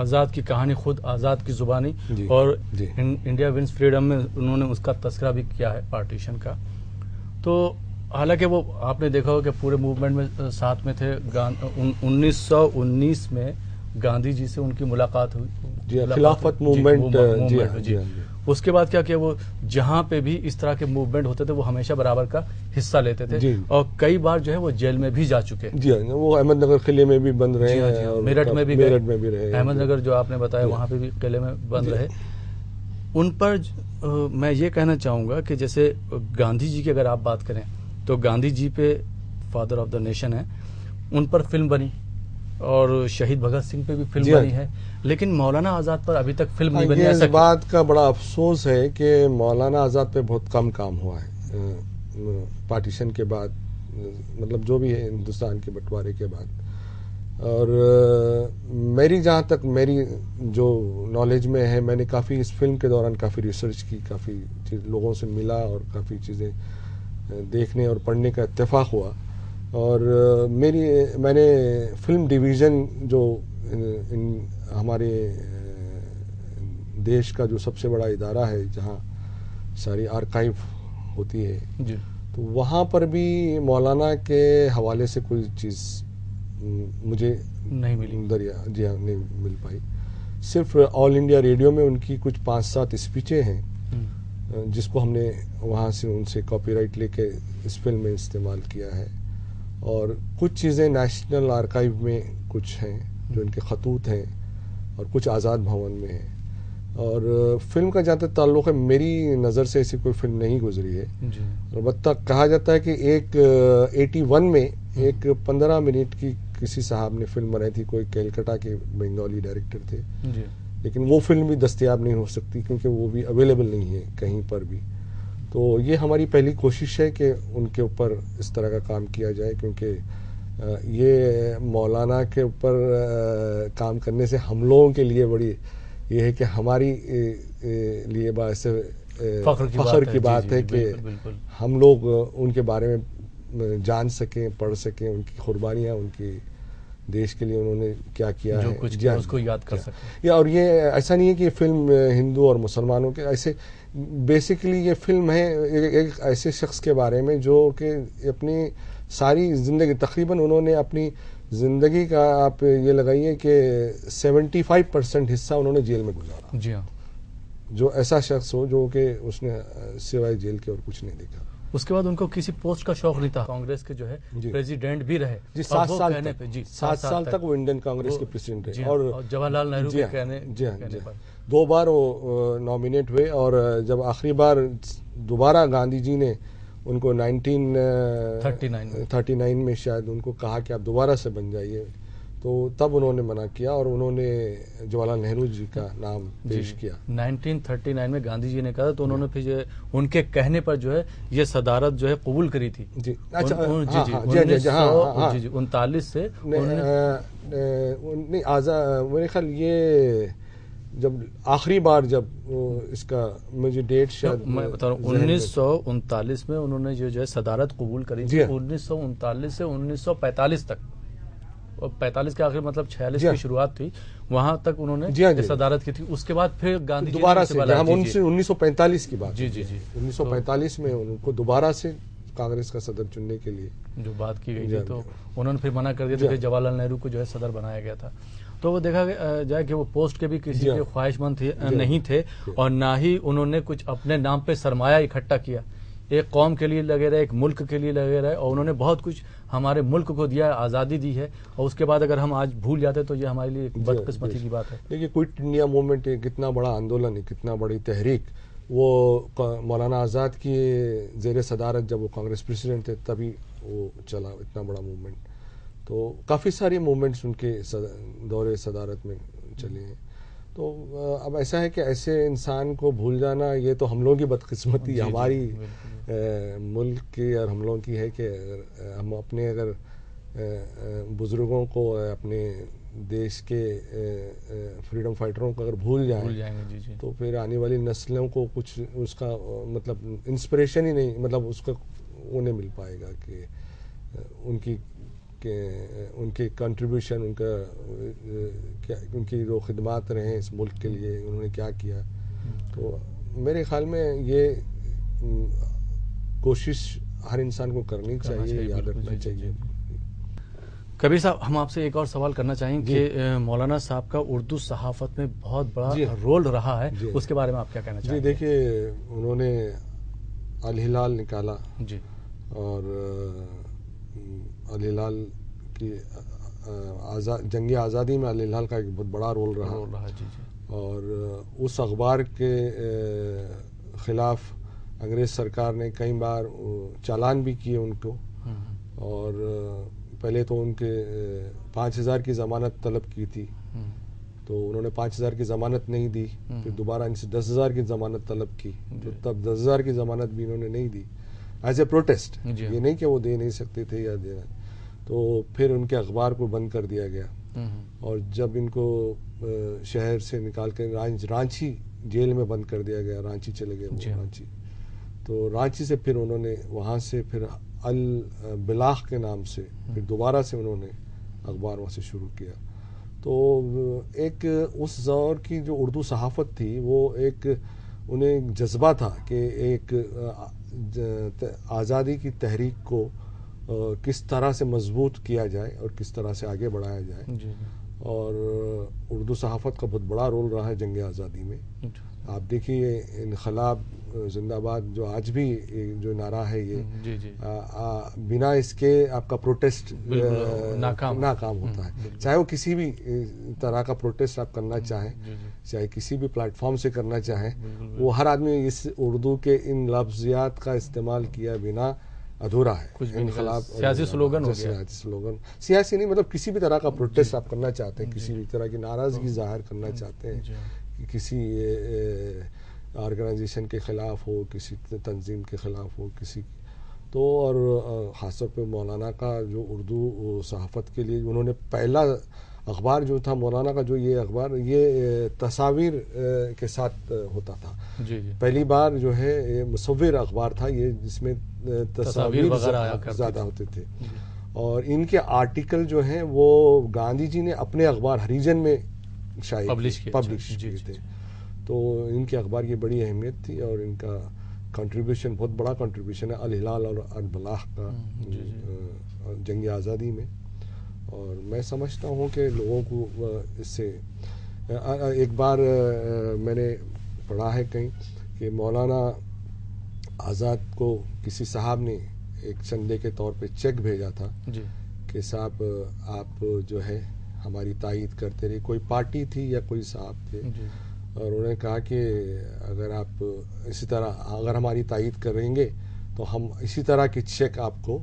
آزاد کی کہانی خود آزاد کی زبانی اور انڈیا ونس فریڈم میں انہوں نے اس کا تذکرہ بھی کیا ہے پارٹیشن کا. تو حالانکہ وہ آپ نے دیکھا ہو کہ پورے موومنٹ میں ساتھ میں تھے. 1919 میں گاندھی جی سے ان کی ملاقات ہوئی, خلافت موومنٹ. اس کے بعد کیا کہ وہ جہاں پہ بھی اس طرح کے موومنٹ ہوتے تھے وہ ہمیشہ برابر کا حصہ لیتے تھے, اور کئی بار جو ہے وہ جیل میں بھی جا چکے. جی وہ احمد نگر قلعے میں بھی بند رہے ہیں, میرٹھ میں بھی رہے, احمد نگر جو آپ نے بتایا وہاں پہ بھی قلعے میں بند رہے. ان پر میں یہ کہنا چاہوں گا کہ جیسے گاندھی جی کی اگر آپ بات کریں تو گاندھی جی پہ فادر آف دا نیشن ہے, ان پر فلم بنی, اور شہید بھگت سنگھ پہ بھی فلم بنی ہے, لیکن مولانا آزاد پر ابھی تک فلم نہیں بنی. اس بات کا بڑا افسوس ہے کہ مولانا آزاد پہ بہت کم کام ہوا ہے پارٹیشن کے بعد, مطلب جو بھی ہے ہندوستان کے بٹوارے کے بعد. اور میری جہاں تک میری جو نالج میں ہے, میں نے کافی اس فلم کے دوران کافی ریسرچ کی, کافی لوگوں سے ملا اور کافی چیزیں دیکھنے اور پڑھنے کا اتفاق ہوا. اور میں نے فلم ڈویژن جو ہمارے دیش کا جو سب سے بڑا ادارہ ہے جہاں ساری آرکائیو ہوتی ہے, تو وہاں پر بھی مولانا کے حوالے سے کوئی چیز مجھے نہیں ملی. نہیں مل پائی. صرف آل انڈیا ریڈیو میں ان کی کچھ 5-7 اسپیچیں ہیں جس کو ہم نے وہاں سے ان سے کاپی رائٹ لے کے اس فلم میں استعمال کیا ہے, اور کچھ چیزیں نیشنل آرکائیو میں کچھ ہیں جو ان کے خطوط ہیں, اور کچھ آزاد بھون میں ہیں. اور فلم کا جہاں تک تعلق ہے, میری نظر سے ایسی کوئی فلم نہیں گزری ہے. البتہ کہا جاتا ہے کہ ایک 81 میں ایک 15 منٹ کی کسی صاحب نے فلم بنائی تھی, کوئی کیلکٹا کے بنگالی ڈائریکٹر تھے, لیکن وہ فلم بھی دستیاب نہیں ہو سکتی کیونکہ وہ بھی اویلیبل نہیں ہے کہیں پر بھی. تو یہ ہماری پہلی کوشش ہے کہ ان کے اوپر اس طرح کا کام کیا جائے, کیونکہ یہ مولانا کے اوپر کام کرنے سے ہم لوگوں کے لیے بڑی یہ ہے کہ ہماری لیے باعث فخر کی بات ہے کہ ہم لوگ ان کے بارے میں جان سکیں, پڑھ سکیں, ان کی قربانیاں, ان کی دیش کے لیے انہوں نے کیا کیا ہے, اس کو یاد کر سکیں. اور یہ ایسا نہیں ہے کہ یہ فلم ہندو اور مسلمانوں کے, ایسے بیسیکلی یہ فلم ہے ایک ایسے شخص کے بارے میں جو کہ اپنی ساری زندگی تقریباً انہوں نے اپنی زندگی کا آپ یہ لگائیے کہ 75% حصہ انہوں نے جیل میں گزارا. جی ہاں, جو ایسا شخص ہو جو کہ اس نے سوائے جیل کے اور کچھ نہیں دیکھا. اس کے بعد ان کو کسی پوسٹ کا شوق نہیں تھا, کانگریس کے جو ہے پریزیڈنٹ بھی رہے. 7 سال تک وہ انڈین کانگریس کے پریزیڈنٹ رہے, اور جواہر لال نہرو کے کہنے پر 2 بار وہ نامینیٹ ہوئے. اور جب آخری بار دوبارہ گاندھی جی نے ان کو 1939 میں شاید ان کو کہا کہ آپ دوبارہ سے بن جائیے, تو تب انہوں نے منع کیا اور انہوں نے جواہر لال نہرو جی کا نام پیش کیا. 1939 میں گاندھی جی نے کہا تو انہوں نے پھر ان کے کہنے پر جو ہے یہ صدارت جو ہے قبول کری تھی. جی 1939 سے نہیں آزاد, میرے خیال یہ جب آخری بار جب اس کا مجھے ڈیٹ شاید میں بتا رہا ہوں 1939 میں انہوں نے جو ہے صدارت قبول کری تھی. 1939 سے 1945 تک, اور 45 کے آخر مطلب 46 کی شروعات تھی, وہاں تک انہوں نے صدارت کی تھی. اس کے بعد پھر گاندھی دوبارہ سے 1945 کی بات, 1945 میں ان کو دوبارہ سے کانگریس کا صدر چننے کے لیے جو بات کی گئی تھی, تو انہوں نے پھر منع کر دیا تھا کہ جواہر لال نہرو کو جو ہے صدر بنایا گیا تھا. تو وہ دیکھا جائے کہ وہ پوسٹ کے بھی کسی کے خواہش مند نہیں تھے, اور نہ ہی انہوں نے کچھ اپنے نام پہ سرمایہ اکٹھا کیا. ایک قوم کے لیے لگے رہے, ایک ملک کے لیے لگے رہے, اور انہوں نے بہت کچھ ہمارے ملک کو دیا ہے, آزادی دی ہے, اور اس کے بعد اگر ہم آج بھول جاتے تو یہ ہمارے لیے بدقسمتی کی بات ہے. دیکھیے کوئٹ انڈیا موومنٹ کتنا بڑا آندولن ہے, کتنا بڑی تحریک, وہ مولانا آزاد کی زیر صدارت جب وہ کانگریس پریزیڈنٹ تھے تبھی وہ چلا, اتنا بڑا موومنٹ. تو کافی ساری موومنٹس ان کے دور صدارت میں چلے ہیں. تو اب ایسا ہے کہ ایسے انسان کو بھول جانا یہ تو ہم لوگوں کی بدقسمتی ہماری ملک کی اور ہم لوگوں کی ہے کہ ہم اپنے اگر بزرگوں کو, اپنے دیش کے فریڈم فائٹروں کو اگر بھول جائیں گے تو پھر آنے والی نسلوں کو کچھ اس کا مطلب انسپریشن ہی نہیں, مطلب اس کا وہ نہیں مل پائے گا کہ ان کی کہ ان کی کنٹریبیوشن، ان کی جو خدمات رہے اس ملک کے لیے، انہوں نے کیا کیا. تو میرے خیال میں یہ کوشش ہر انسان کو کرنی چاہیے، یاد رکھنا چاہیے. کبیر صاحب، ہم آپ سے ایک اور سوال کرنا چاہیں کہ مولانا صاحب کا اردو صحافت میں بہت بڑا رول رہا ہے، اس کے بارے میں آپ کیا کہنا چاہیں گے؟ جی دیکھیے، انہوں نے الہلال نکالا، جی، اور الہلال کی جنگ آزادی میں الہلال کا ایک بہت بڑا رول رہا. جی جی. اور اس اخبار کے خلاف انگریز سرکار نے کئی بار چالان بھی کیے ان کو، اور پہلے تو ان کے 5000 کی ضمانت طلب کی تھی، تو انہوں نے 5000 کی ضمانت نہیں دی. پھر دوبارہ ان سے 10,000 کی ضمانت طلب کی، تو تب 10,000 کی ضمانت بھی انہوں نے نہیں دی ایز اے پروٹیسٹ. یہ نہیں کہ وہ دے نہیں سکتے تھے یا دینا. تو پھر ان کے اخبار کو بند کر دیا گیا، اور جب ان کو شہر سے نکال کے رانچی جیل میں بند کر دیا گیا، رانچی چلے گئے وہ رانچی. تو رانچی سے پھر انہوں نے وہاں سے پھر البلاغ کے نام سے پھر دوبارہ سے انہوں نے اخبار وہاں سے شروع کیا. تو ایک اس دور کی جو اردو صحافت تھی، وہ ایک انہیں جذبہ تھا کہ ایک آزادی کی تحریک کو کس طرح سے مضبوط کیا جائے اور کس طرح سے آگے بڑھایا جائے. اور اردو صحافت کا بہت بڑا رول رہا ہے جنگ آزادی میں. آپ دیکھیے انقلاب زندہ باد جو آج بھی جو نعرہ ہے، یہ بنا اس کے آپ کا پروٹیسٹ ناکام ہوتا ہے. چاہے وہ کسی بھی طرح کا پروٹیسٹ آپ کرنا چاہیں، چاہے کسی بھی پلیٹ فارم سے کرنا چاہیں، وہ ہر آدمی اس اردو کے ان لفظیات کا استعمال کیا بنا ادھورا ہے. انقلاب سیاسی سلوگن ہو گیا. سیاسی نہیں، مطلب کسی بھی طرح کا پروٹیسٹ آپ کرنا چاہتے ہیں، کسی بھی طرح کی ناراضگی ظاہر کرنا چاہتے ہیں، کسی آرگنائزیشن کے خلاف ہو، کسی تنظیم کے خلاف ہو، کسی تو. اور خاص طور پہ مولانا کا جو اردو صحافت کے لیے انہوں نے پہلا اخبار جو تھا مولانا کا، جو یہ اخبار یہ تصاویر کے ساتھ ہوتا تھا. پہلی بار جو ہے یہ مصور اخبار تھا یہ، جس میں تصاویر زیادہ ہوتے تھے. اور ان کے آرٹیکل جو ہیں وہ گاندھی جی نے اپنے اخبار ہریجن میں پبلش کیے تھے. تو ان کے اخبار کی بڑی اہمیت تھی، اور ان کا کنٹریبیوشن بہت بڑا کنٹریبیوشن ہے الہلال اور البلاغ کا جنگ آزادی میں. اور میں سمجھتا ہوں کہ لوگوں کو اس سے ایک بار میں نے پڑھا ہے کہیں کہ مولانا آزاد کو کسی صاحب نے ایک چندے کے طور پہ چیک بھیجا تھا کہ صاحب آپ جو ہے ہماری تائید کرتے رہے. کوئی پارٹی تھی یا کوئی صاحب تھے، اور انہوں نے کہا کہ اگر آپ اسی طرح اگر ہماری تائید کریں گے تو ہم اسی طرح کے چیک آپ کو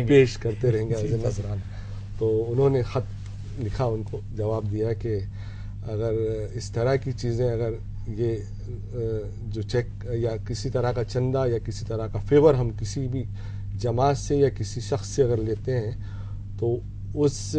پیش کرتے رہیں گے ایز اے نذرانہ. تو انہوں نے خط لکھا، ان کو جواب دیا کہ اگر اس طرح کی چیزیں، اگر یہ جو چیک یا کسی طرح کا چندہ یا کسی طرح کا فیور ہم کسی بھی جماعت سے یا کسی شخص سے اگر لیتے ہیں، تو اس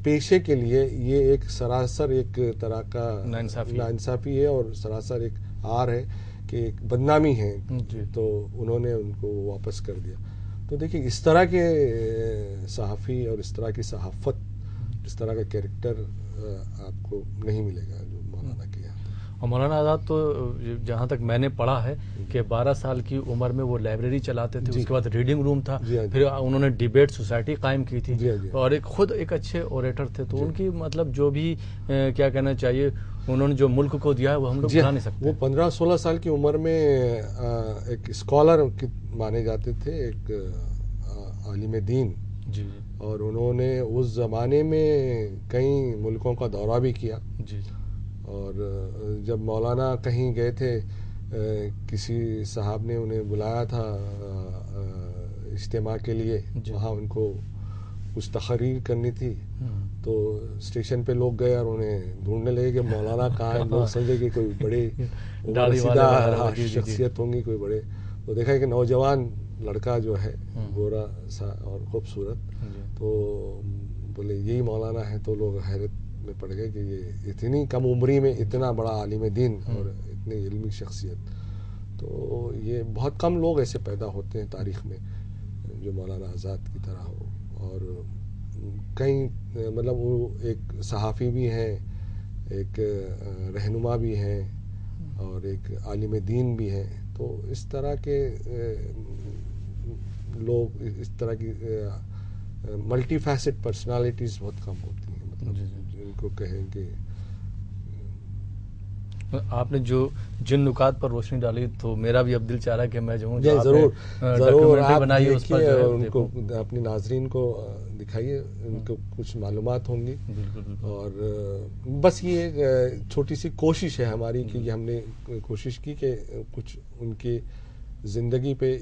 پیشے کے لیے یہ ایک سراسر ایک طرح کا ناانصافی ہے، اور سراسر ایک عار ہے کہ ایک بدنامی ہے. تو انہوں نے ان کو واپس کر دیا. تو دیکھیں اس طرح کے صحافی اور اس طرح کی صحافت، اس طرح کا کیریکٹر آپ کو نہیں ملے گا جو مولانا کیا. اور مولانا آزاد تو جہاں تک میں نے پڑھا ہے کہ 12 سال کی عمر میں وہ لائبریری چلاتے تھے، اس کے بعد ریڈنگ روم تھا، پھر انہوں نے ڈیبیٹ سوسائٹی قائم کی تھی، اور خود ایک اچھے اوریٹر تھے. تو ان کی مطلب جو بھی کیا کہنا چاہیے، انہوں نے جو ملک کو دیا ہے وہ ہم لوگ بتا نہیں سکتے. وہ 15-16 سال کی عمر میں ایک اسکالر مانے جاتے تھے، ایک عالم دین. اور انہوں نے اس زمانے میں کئی ملکوں کا دورہ بھی کیا. اور جب مولانا کہیں گئے تھے، کسی صاحب نے انہیں بلایا تھا اجتماع کے لیے، وہاں ان کو کچھ تقریر کرنی تھی. تو اسٹیشن پہ لوگ گئے اور انہیں ڈھونڈنے لگے کہ مولانا کہاں ہیں. لوگ سمجھے کہ کوئی بڑے شخصیت ہوں گی، کوئی بڑے. تو دیکھا کہ نوجوان لڑکا جو ہے گورا سا اور خوبصورت، تو بولے یہی مولانا ہے. تو لوگ حیرت میں پڑ گئے کہ یہ اتنی کم عمری میں اتنا بڑا عالم دین اور اتنی علمی شخصیت. تو یہ بہت کم لوگ ایسے پیدا ہوتے ہیں تاریخ میں جو مولانا آزاد کی طرح ہو. اور کئی مطلب وہ ایک صحافی بھی ہیں, ایک رہنما بھی ہیں, اور ایک عالم دین بھی ہیں. تو اس طرح کے لوگ, اس طرح کی ملٹی فیسٹ پرسنالٹیز بہت کم ہوتی ہیں, مطلب جن کو کہیں کہ آپ نے جو جن نکات پر روشنی ڈالی تو میرا بھی اب دل چاہ رہا ہے کہ میں جو ہوں ضرور آپ دیکھیے, ان کو اپنی ناظرین کو دکھائیے, ان کو کچھ معلومات ہوں گی. اور بس یہ چھوٹی سی کوشش ہے ہماری کہ ہم نے کوشش کی کہ کچھ ان کی زندگی پہ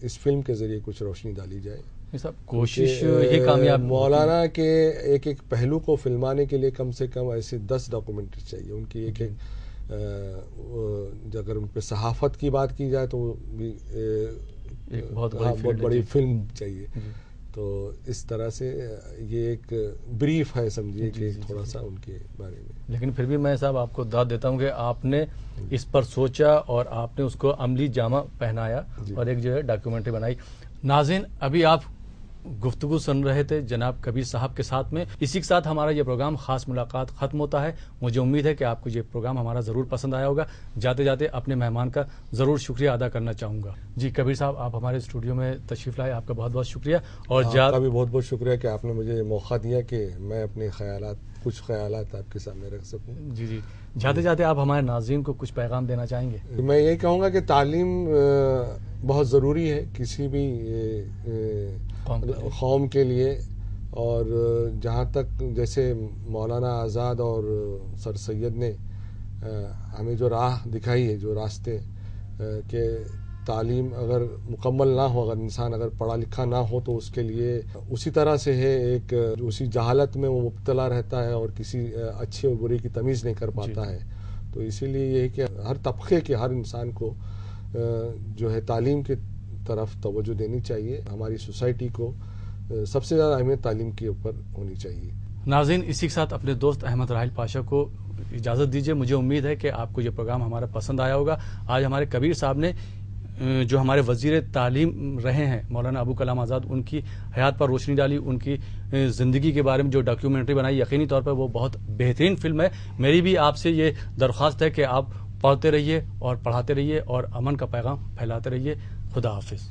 اس فلم کے ذریعے کچھ روشنی ڈالی جائے. کوشش ہی کامیاب. مولانا کے ایک ایک پہلو کو فلمانے کے لیے کم سے کم ایسے 10 ڈاکومنٹری چاہیے. ان کی ایک اگر ان پہ صحافت کی بات کی جائے تو وہ بھی بہت بڑی فلم چاہیے. تو اس طرح سے یہ ایک بریف ہے, سمجھیے کہ تھوڑا سا ان کے بارے میں. لیکن پھر بھی میں صاحب آپ کو داد دیتا ہوں کہ آپ نے اس پر سوچا اور آپ نے اس کو عملی جامہ پہنایا اور ایک جو ہے ڈاکیومنٹری بنائی. ناظرین, ابھی آپ گفتگو سن رہے تھے جناب کبیر صاحب کے ساتھ میں. اسی کے ساتھ ہمارا یہ پروگرام خاص ملاقات ختم ہوتا ہے. مجھے امید ہے کہ آپ کو یہ پروگرام ہمارا ضرور پسند آیا ہوگا. جاتے جاتے اپنے مہمان کا ضرور شکریہ ادا کرنا چاہوں گا. جی کبیر صاحب, آپ ہمارے اسٹوڈیو میں تشریف لائے, آپ کا بہت بہت شکریہ. اور آپ کا بھی بہت بہت شکریہ کہ آپ نے مجھے موقع دیا کہ میں اپنے کچھ خیالات آپ کے سامنے رکھ سکوں. جی جاتے جاتے آپ ہمارے ناظرین کو کچھ پیغام دینا چاہیں گے؟ میں یہ کہوں گا کہ تعلیم بہت ضروری ہے کسی بھی قوم کے لیے. اور جہاں تک جیسے مولانا آزاد اور سر سید نے ہمیں جو راہ دکھائی ہے, جو راستے, کہ تعلیم اگر مکمل نہ ہو, اگر انسان اگر پڑھا لکھا نہ ہو تو اس کے لیے اسی طرح سے ہے, ایک اسی جہالت میں وہ مبتلا رہتا ہے اور کسی اچھے اور برے کی تمیز نہیں کر پاتا ہے. تو اسی لیے یہ ہے کہ ہر طبقے کے ہر انسان کو جو ہے تعلیم کی طرف توجہ دینی چاہیے. ہماری سوسائٹی کو سب سے زیادہ اہمیت تعلیم کے اوپر ہونی چاہیے. ناظرین, اسی کے ساتھ اپنے دوست احمد راحیل پاشا کو اجازت دیجیے. مجھے امید ہے کہ آپ کو یہ پروگرام ہمارا پسند آیا ہوگا. آج ہمارے کبیر صاحب نے جو ہمارے وزیر تعلیم رہے ہیں مولانا ابو کلام آزاد, ان کی حیات پر روشنی ڈالی, ان کی زندگی کے بارے میں جو ڈاکیومنٹری بنائی, یقینی طور پر وہ بہت بہترین فلم ہے. میری بھی آپ سے یہ درخواست ہے کہ آپ پڑھتے رہیے اور پڑھاتے رہیے اور امن کا پیغام پھیلاتے رہیے. خدا حافظ.